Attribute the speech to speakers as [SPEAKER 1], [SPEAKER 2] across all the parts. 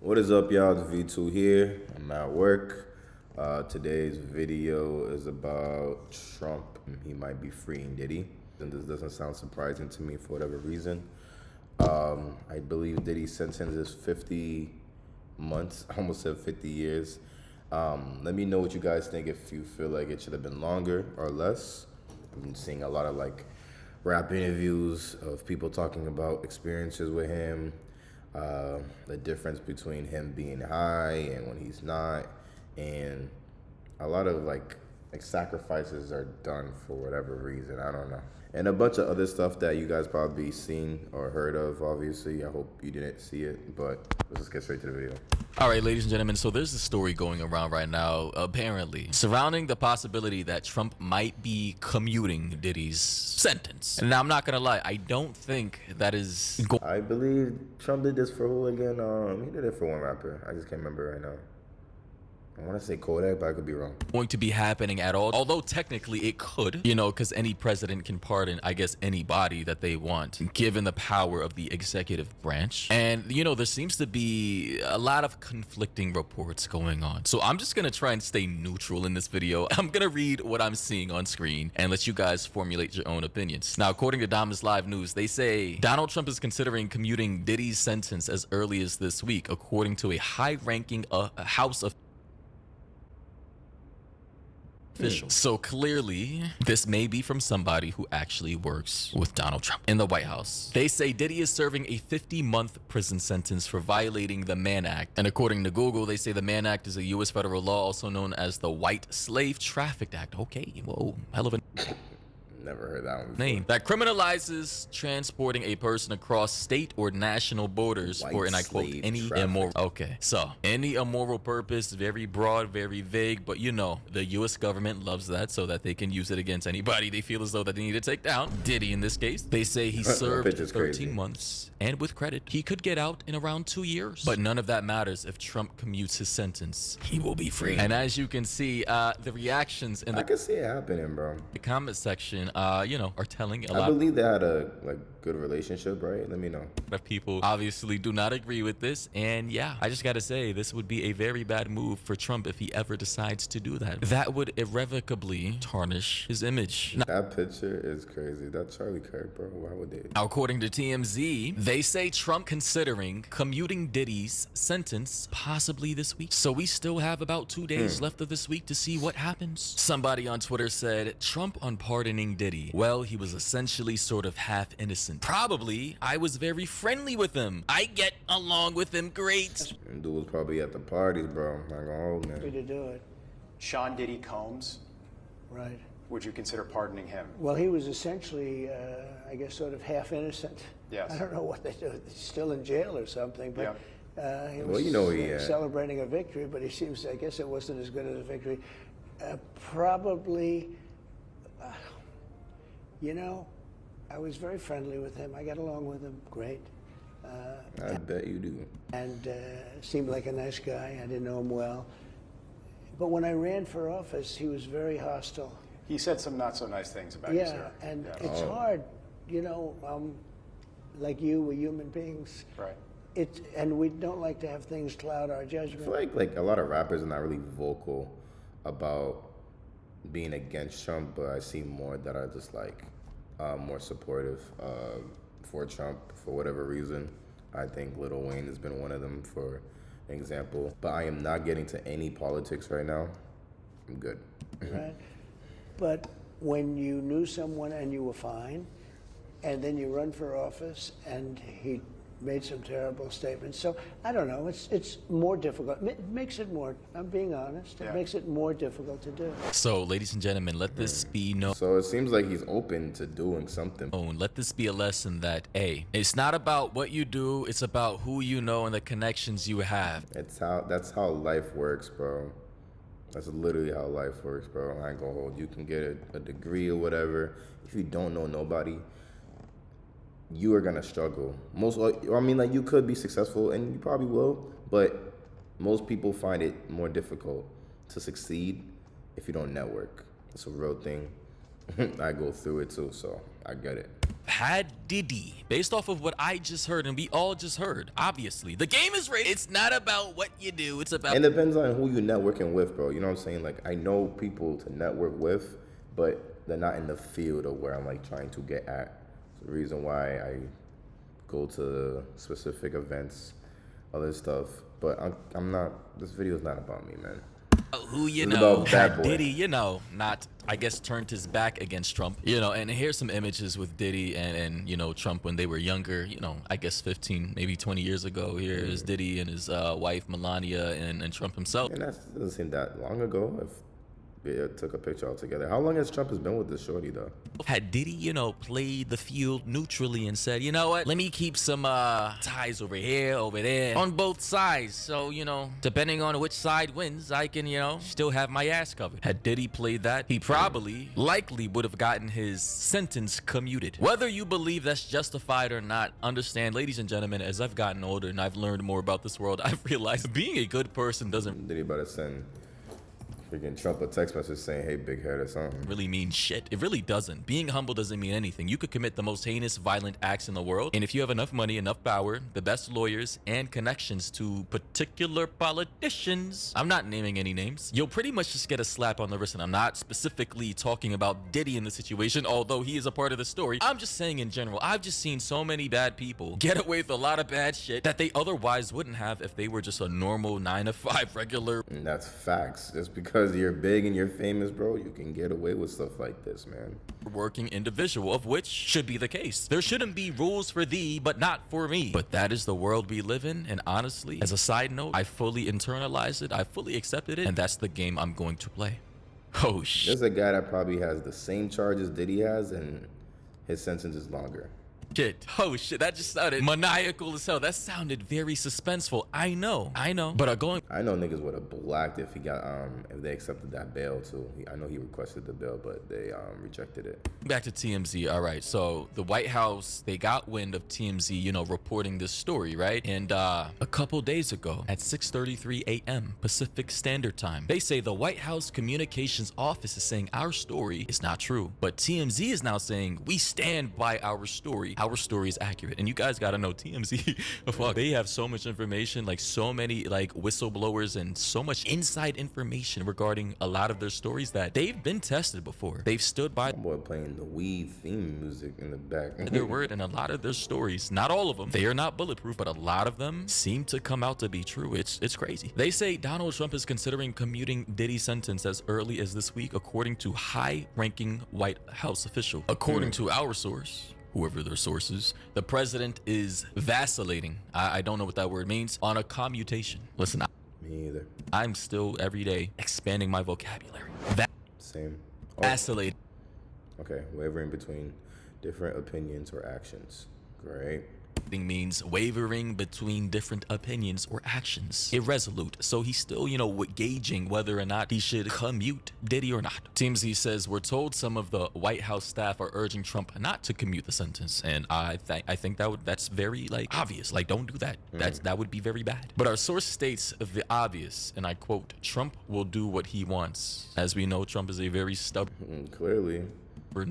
[SPEAKER 1] What is up, y'all? It's V2 here. I'm at work. Today's video is about Trump. He might be freeing Diddy. And this doesn't sound surprising to me for whatever reason. I believe Diddy's sentence is 50 months. I almost said 50 years. Let me know what you guys think, if you feel like it should have been longer or less. I've been seeing a lot of rap interviews of people talking about experiences with him. The difference between him being high and when he's not, and a lot of sacrifices are done for whatever reason, I don't know, and a bunch of other stuff that you guys probably seen or heard of. Obviously, I hope you didn't see it, but let's just get straight to the video.
[SPEAKER 2] All right, ladies and gentlemen, so there's a story going around right now, apparently, surrounding the possibility that Trump might be commuting Diddy's sentence. And now, I'm not gonna lie, I don't think that is
[SPEAKER 1] I believe Trump did this for who again? He did it for one rapper. I just can't remember right now. I want to say Kodak, but I could be wrong.
[SPEAKER 2] Going to be happening at all, although technically it could, because any president can pardon, I guess, anybody that they want, given the power of the executive branch. And there seems to be a lot of conflicting reports going on, so I'm just gonna try and stay neutral in this video. I'm gonna read what I'm seeing on screen and let you guys formulate your own opinions. Now, according to Damas Live News, they say Donald Trump is considering commuting Diddy's sentence as early as this week, according to a high-ranking House of official. So clearly, this may be from somebody who actually works with Donald Trump in the White House. They say Diddy is serving a 50-month prison sentence for violating the Mann Act. And according to Google, they say the Mann Act is a U.S. federal law, also known as the White Slave Traffic Act. Okay, whoa, hell of a
[SPEAKER 1] Never heard that one before.
[SPEAKER 2] name. That criminalizes transporting a person across state or national borders for, and I quote, any immoral. Okay, so any immoral purpose, very broad, very vague, but the U.S. government loves that so that they can use it against anybody they feel as though that they need to take down. Diddy, in this case, they say he served 13 months, and with credit, he could get out in around 2 years. But none of that matters if Trump commutes his sentence. He will be free. And as you can see, the reactions in
[SPEAKER 1] I can see it happening, bro.
[SPEAKER 2] The comment section, are telling a lot.
[SPEAKER 1] I believe they had a good relationship, right? Let me know.
[SPEAKER 2] But people obviously do not agree with this, and yeah, I just gotta say, this would be a very bad move for Trump if he ever decides to do that. That would irrevocably tarnish his image. Now,
[SPEAKER 1] that picture is crazy. That's Charlie Kirk, bro. Why would they?
[SPEAKER 2] According to TMZ, they say Trump considering commuting Diddy's sentence possibly this week. So we still have about 2 days left of this week to see what happens. Somebody on Twitter said, Trump unpardoning Diddy. Well, he was essentially sort of half innocent. Probably, I was very friendly with him. I get along with him great.
[SPEAKER 1] Dude was probably at the parties, bro. Not gonna hold, man.
[SPEAKER 3] Happy to do it.
[SPEAKER 4] Sean Diddy Combs,
[SPEAKER 3] Right.
[SPEAKER 4] would you consider pardoning him?
[SPEAKER 3] Well, he was essentially, I guess, sort of half innocent.
[SPEAKER 4] Yes.
[SPEAKER 3] I don't know what they do. He's still in jail or something, but he was
[SPEAKER 1] he
[SPEAKER 3] celebrating a victory, but he seems, I guess it wasn't as good as a victory. Probably, I was very friendly with him. I got along with him great.
[SPEAKER 1] I bet you do.
[SPEAKER 3] And seemed like a nice guy. I didn't know him well. But when I ran for office, he was very hostile.
[SPEAKER 4] He said some not so nice things about you, sir.
[SPEAKER 3] And it's hard, like you, we're human beings.
[SPEAKER 4] Right.
[SPEAKER 3] And we don't like to have things cloud our judgment.
[SPEAKER 1] I feel like a lot of rappers are not really vocal about being against Trump, but I see more that are just more supportive for Trump for whatever reason. I think Lil Wayne has been one of them, for example. But I am not getting to any politics right now. I'm good.
[SPEAKER 3] Right. But when you knew someone and you were fine, and then you run for office and he made some terrible statements. So I don't know, it's more difficult. It makes it more, I'm being honest, it makes it more difficult to do.
[SPEAKER 2] So, ladies and gentlemen, let this be known.
[SPEAKER 1] So it seems like he's open to doing something.
[SPEAKER 2] Let this be a lesson that, it's not about what you do, it's about who you know and the connections you have.
[SPEAKER 1] That's how life works, bro. That's literally how life works, bro. I ain't gonna hold. You can get a degree or whatever. If you don't know nobody, you are gonna struggle. You could be successful, and you probably will, but most people find it more difficult to succeed if you don't network. It's a real thing. I go through it too, so I get it.
[SPEAKER 2] had Diddy, based off of what I just heard and we all just heard, obviously, the game is rigged. It's not about what you do. It's about...
[SPEAKER 1] And it depends on who you're networking with, bro. You know what I'm saying? Like, I know people to network with, but they're not in the field of where I'm, like, trying to get at. It's the reason why I go to specific events, other stuff. But I'm not... This video is not about me, man.
[SPEAKER 2] Who you
[SPEAKER 1] It's
[SPEAKER 2] know
[SPEAKER 1] about Bad
[SPEAKER 2] had
[SPEAKER 1] Boy.
[SPEAKER 2] Diddy, you know, not, I guess, turned his back against Trump, you know. And here's some images with Diddy and you know, Trump when they were younger, you know, I guess 15 maybe 20 years ago. Here is Diddy and his wife Melania and Trump himself.
[SPEAKER 1] And that doesn't seem that long ago. If it took a picture all together. How long has Trump been with this shorty, though?
[SPEAKER 2] Had Diddy, you know, played the field neutrally and said, you know what, let me keep some ties over here, over there, on both sides. So, you know, depending on which side wins, I can, you know, still have my ass covered. Had Diddy played that, he probably, likely would have gotten his sentence commuted. Whether you believe that's justified or not, understand, ladies and gentlemen, as I've gotten older and I've learned more about this world, I've realized being a good person doesn't
[SPEAKER 1] Diddy about to send freaking Trump a text message saying, hey, big head or something.
[SPEAKER 2] really mean shit. It really doesn't. Being humble doesn't mean anything. You could commit the most heinous, violent acts in the world, and if you have enough money, enough power, the best lawyers, and connections to particular politicians, I'm not naming any names, you'll pretty much just get a slap on the wrist. And I'm not specifically talking about Diddy in the situation, although he is a part of the story. I'm just saying in general, I've just seen so many bad people get away with a lot of bad shit that they otherwise wouldn't have if they were just a normal 9-to-5 regular.
[SPEAKER 1] And that's facts. Just because you're big and you're famous, bro, you can get away with stuff like this, man.
[SPEAKER 2] Working individual, of which should be the case. There shouldn't be rules for thee, but not for me. But that is the world we live in, and honestly, as a side note, I fully internalized it, I fully accepted it, and that's the game I'm going to play. Oh shit.
[SPEAKER 1] There's a guy that probably has the same charges Diddy has, and his sentence is longer.
[SPEAKER 2] Oh shit, that just sounded maniacal as hell. That sounded very suspenseful. I know. But going
[SPEAKER 1] I know niggas would have blacked if he got if they accepted that bail too. I know he requested the bail, but they rejected it.
[SPEAKER 2] back to TMZ. All right, so the White House, they got wind of TMZ, you know, reporting this story, right? And a couple days ago at 6:33 a.m. Pacific Standard Time, they say the White House Communications Office is saying our story is not true, but TMZ is now saying we stand by our story. Our story is accurate. And you guys gotta know TMZ, fuck, they have so much information, like so many like whistleblowers and so much inside information regarding a lot of their stories that they've been tested before. They've stood by
[SPEAKER 1] Boy playing the weed theme music in the back.
[SPEAKER 2] their word, and a lot of their stories, not all of them, they are not bulletproof, but a lot of them seem to come out to be true. It's crazy. They say Donald Trump is considering commuting Diddy's sentence as early as this week, according to high-ranking White House official. According to our source, whoever their source is, the president is vacillating, I don't know what that word means, on a commutation. Listen,
[SPEAKER 1] Me either.
[SPEAKER 2] I'm still every day expanding my vocabulary.
[SPEAKER 1] Same. Oh,
[SPEAKER 2] Vacillate.
[SPEAKER 1] okay, wavering between different opinions or actions. Great.
[SPEAKER 2] Means wavering between different opinions or actions. Irresolute. So he's still, you know, gauging whether or not he should commute Diddy or not. TMZ says we're told some of the White House staff are urging Trump not to commute the sentence, and I think that's very like obvious. Like, don't do that. That would be very bad. But our source states the obvious, and I quote: Trump will do what he wants. As we know, Trump is a very stubborn
[SPEAKER 1] Clearly.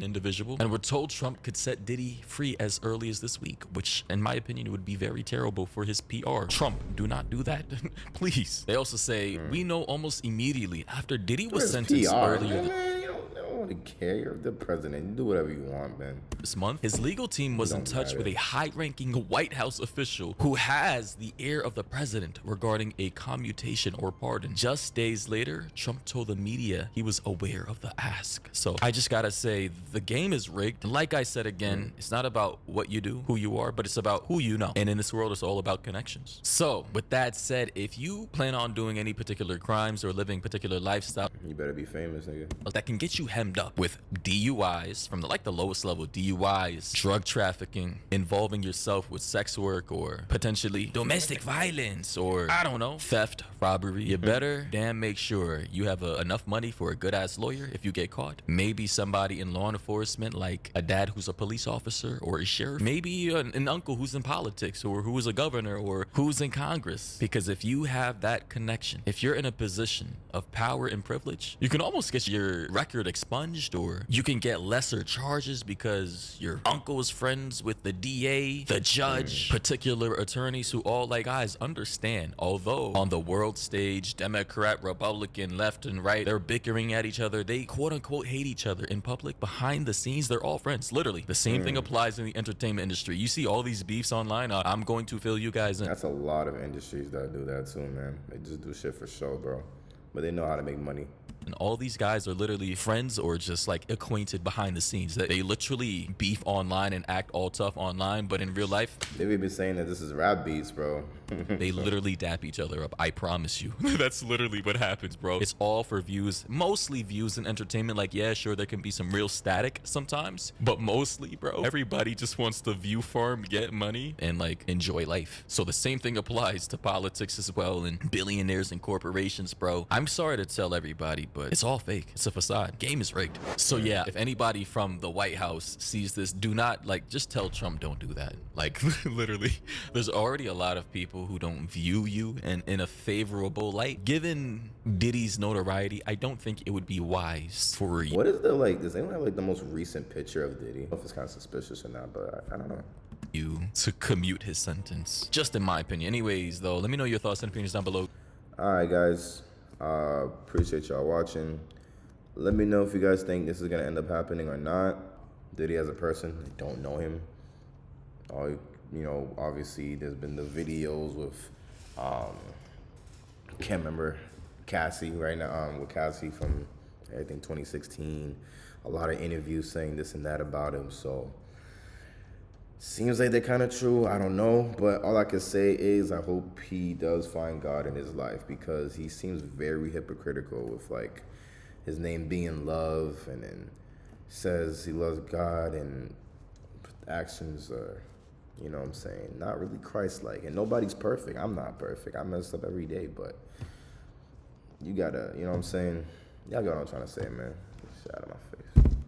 [SPEAKER 2] individual, and we're told Trump could set Diddy free as early as this week, which in my opinion would be very terrible for his PR. Trump, do not do that. Please. They also say we know almost immediately after Diddy was sentenced earlier
[SPEAKER 1] Man, you don't want to care. You're the president. You do whatever you want, man.
[SPEAKER 2] this month, his legal team was in
[SPEAKER 1] Don't
[SPEAKER 2] touch with a
[SPEAKER 1] matter.
[SPEAKER 2] high-ranking White House official who has the ear of the president regarding a commutation or pardon. Just days later, Trump told the media he was aware of the ask. So I just gotta say, the game is rigged. Like I said again, it's not about what you do, who you are, but it's about who you know. And in this world, it's all about connections. So with that said, if you plan on doing any particular crimes or living particular lifestyle
[SPEAKER 1] You better be famous, nigga.
[SPEAKER 2] that can get you hemmed up with DUIs from the lowest level, DUIs, drug trafficking, involving yourself with sex work, or potentially domestic violence, or I don't know, theft, robbery, you better damn make sure you have enough money for a good ass lawyer if you get caught. Maybe somebody in law enforcement, like a dad who's a police officer or a sheriff, maybe an uncle who's in politics, or who is a governor, or who's in Congress. Because if you have that connection, if you're in a position of power and privilege, privilege. You can almost get your record expunged, or you can get lesser charges because your uncle is friends with the DA, the judge, particular attorneys who all, like, guys, understand, although on the world stage, Democrat, Republican, left and right, they're bickering at each other, they quote unquote hate each other in public. Behind the scenes, they're all friends. Literally the same thing applies in the entertainment industry. You see all these beefs online. I'm going to fill you guys in.
[SPEAKER 1] That's a lot of industries that do that too, man. They just do shit for show, bro. But they know how to make money.
[SPEAKER 2] And all these guys are literally friends or just like acquainted behind the scenes. That they literally beef online and act all tough online, but in real life,
[SPEAKER 1] They've been saying that this is rap beats, bro.
[SPEAKER 2] they literally dap each other up. I promise you. That's literally what happens, bro. It's all for views, mostly views and entertainment. Like, yeah, sure, there can be some real static sometimes, but mostly, bro, everybody just wants to view farm, get money, and like enjoy life. So the same thing applies to politics as well, and billionaires and corporations, bro. I'm sorry to tell everybody, but it's all fake. It's a facade. Game is rigged. So yeah, if anybody from the White House sees this, do not, like, just tell Trump don't do that. Like, literally, there's already a lot of people who don't view you in a favorable light. Given Diddy's notoriety, I don't think it would be wise for you.
[SPEAKER 1] What is the, like, does anyone have like the most recent picture of Diddy? I don't know if it's kind of suspicious or not, but I don't know.
[SPEAKER 2] You to commute his sentence, just in my opinion. Anyways, though, let me know your thoughts and opinions down below.
[SPEAKER 1] All right, guys. Appreciate y'all watching. Let me know if you guys think this is gonna end up happening or not. Diddy as a person, I don't know him. You know, obviously there's been the videos with can't remember Cassie right now, with Cassie from I think 2016. A lot of interviews saying this and that about him. So seems like they're kind of true. I don't know, but all I can say is I hope he does find God in his life, because he seems very hypocritical with like his name being love, and then says he loves God, and actions are, you know what I'm saying, not really Christ-like. And nobody's perfect. I'm not perfect. I mess up every day, but you gotta, you know what I'm saying? Y'all got what I'm trying to say, man. Shit out of my face.